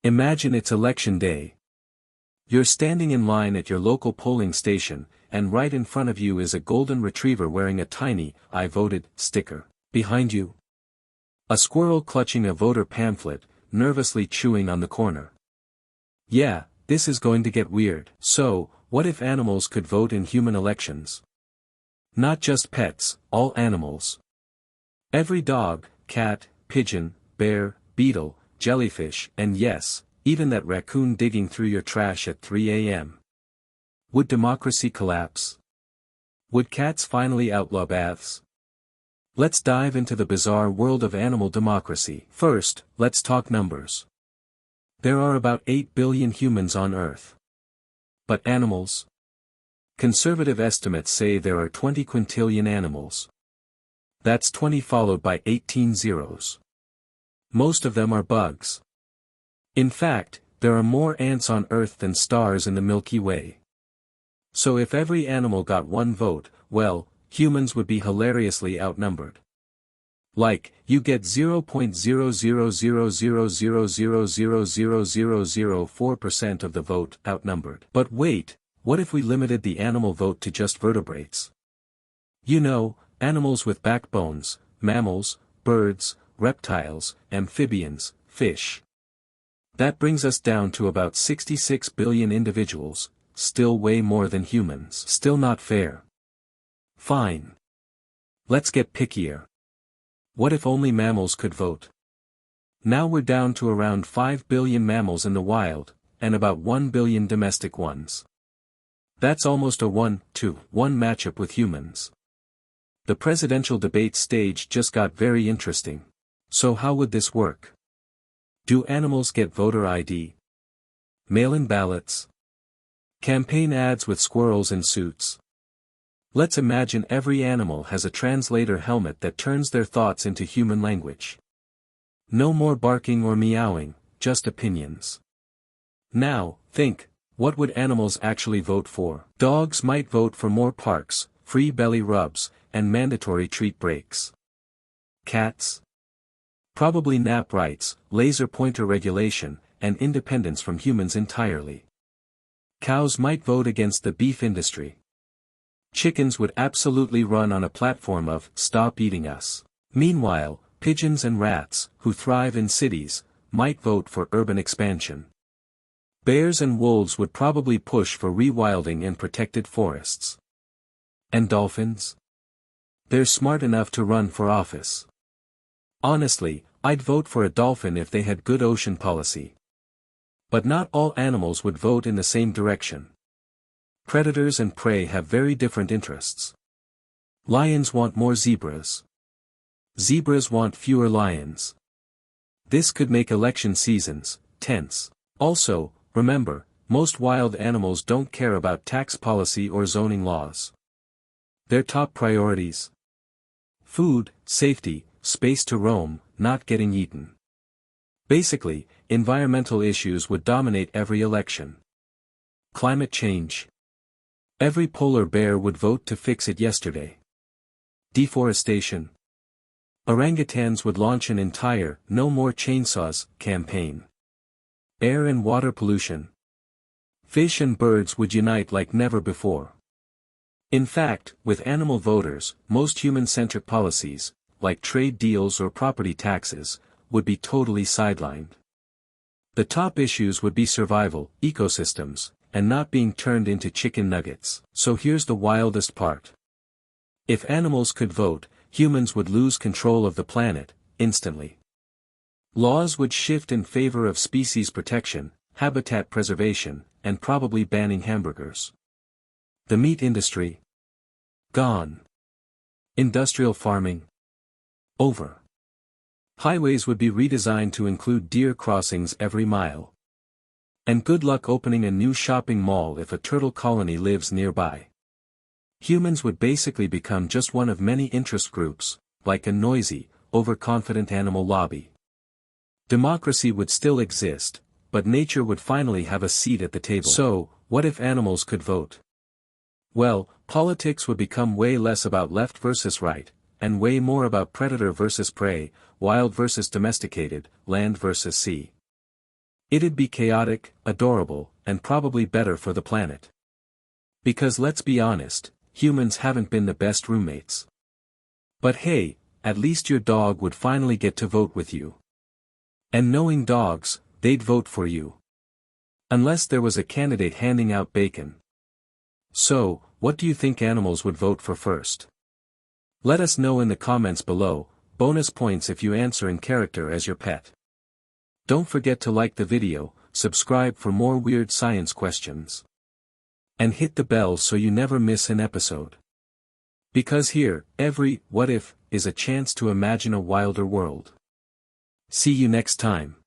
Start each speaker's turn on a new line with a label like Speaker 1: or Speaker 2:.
Speaker 1: Imagine it's election day. You're standing in line at your local polling station, and right in front of you is a golden retriever wearing a tiny "I voted" sticker. Behind you, a squirrel clutching a voter pamphlet, nervously chewing on the corner. Yeah, this is going to get weird. So, what if animals could vote in human elections? Not just pets, all animals. Every dog, cat, pigeon, bear, beetle, jellyfish, and yes, even that raccoon digging through your trash at 3 a.m. Would democracy collapse? Would cats finally outlaw baths? Let's dive into the bizarre world of animal democracy. First, let's talk numbers. There are about 8 billion humans on Earth. But animals? Conservative estimates say there are 20 quintillion animals. That's 20 followed by 18 zeros. Most of them are bugs. In fact, there are more ants on Earth than stars in the Milky Way. So if every animal got one vote, well, humans would be hilariously outnumbered. Like, you get 0.00000000004% of the vote outnumbered. But wait, what if we limited the animal vote to just vertebrates? You know, animals with backbones, mammals, birds, reptiles, amphibians, fish. That brings us down to about 66 billion individuals, still way more than humans. Still not fair. Fine. Let's get pickier. What if only mammals could vote? Now we're down to around 5 billion mammals in the wild, and about 1 billion domestic ones. That's almost a 1-to-1 matchup with humans. The presidential debate stage just got very interesting. So how would this work? Do animals get voter ID? Mail-in ballots? Campaign ads with squirrels in suits? Let's imagine every animal has a translator helmet that turns their thoughts into human language. No more barking or meowing, just opinions. Now, think, what would animals actually vote for? Dogs might vote for more parks, free belly rubs, and mandatory treat breaks. Cats? Probably nap rights, laser pointer regulation, and independence from humans entirely. Cows might vote against the beef industry. Chickens would absolutely run on a platform of "Stop eating us." Meanwhile, pigeons and rats, who thrive in cities, might vote for urban expansion. Bears and wolves would probably push for rewilding and protected forests. And dolphins? They're smart enough to run for office. Honestly, I'd vote for a dolphin if they had good ocean policy. But not all animals would vote in the same direction. Predators and prey have very different interests. Lions want more zebras. Zebras want fewer lions. This could make election seasons tense. Also, remember, most wild animals don't care about tax policy or zoning laws. Their top priorities: food, safety, space to roam, not getting eaten. Basically, environmental issues would dominate every election. Climate change. Every polar bear would vote to fix it yesterday. Deforestation. Orangutans would launch an entire "No More Chainsaws" campaign. Air and water pollution. Fish and birds would unite like never before. In fact, with animal voters, most human-centric policies, like trade deals or property taxes, would be totally sidelined. The top issues would be survival, ecosystems, and not being turned into chicken nuggets. So here's the wildest part. If animals could vote, humans would lose control of the planet, instantly. Laws would shift in favor of species protection, habitat preservation, and probably banning hamburgers. The meat industry? Gone. Industrial farming? Over. Highways would be redesigned to include deer crossings every mile. And good luck opening a new shopping mall if a turtle colony lives nearby. Humans would basically become just one of many interest groups, like a noisy, overconfident animal lobby. Democracy would still exist, but nature would finally have a seat at the table. So, what if animals could vote? Well, politics would become way less about left versus right, and way more about predator versus prey, wild versus domesticated, land versus sea. It'd be chaotic, adorable, and probably better for the planet. Because let's be honest, humans haven't been the best roommates. But hey, at least your dog would finally get to vote with you. And knowing dogs, they'd vote for you. Unless there was a candidate handing out bacon. So, what do you think animals would vote for first? Let us know in the comments below, bonus points if you answer in character as your pet. Don't forget to like the video, subscribe for more weird science questions. And hit the bell so you never miss an episode. Because here, every what if is a chance to imagine a wilder world. See you next time.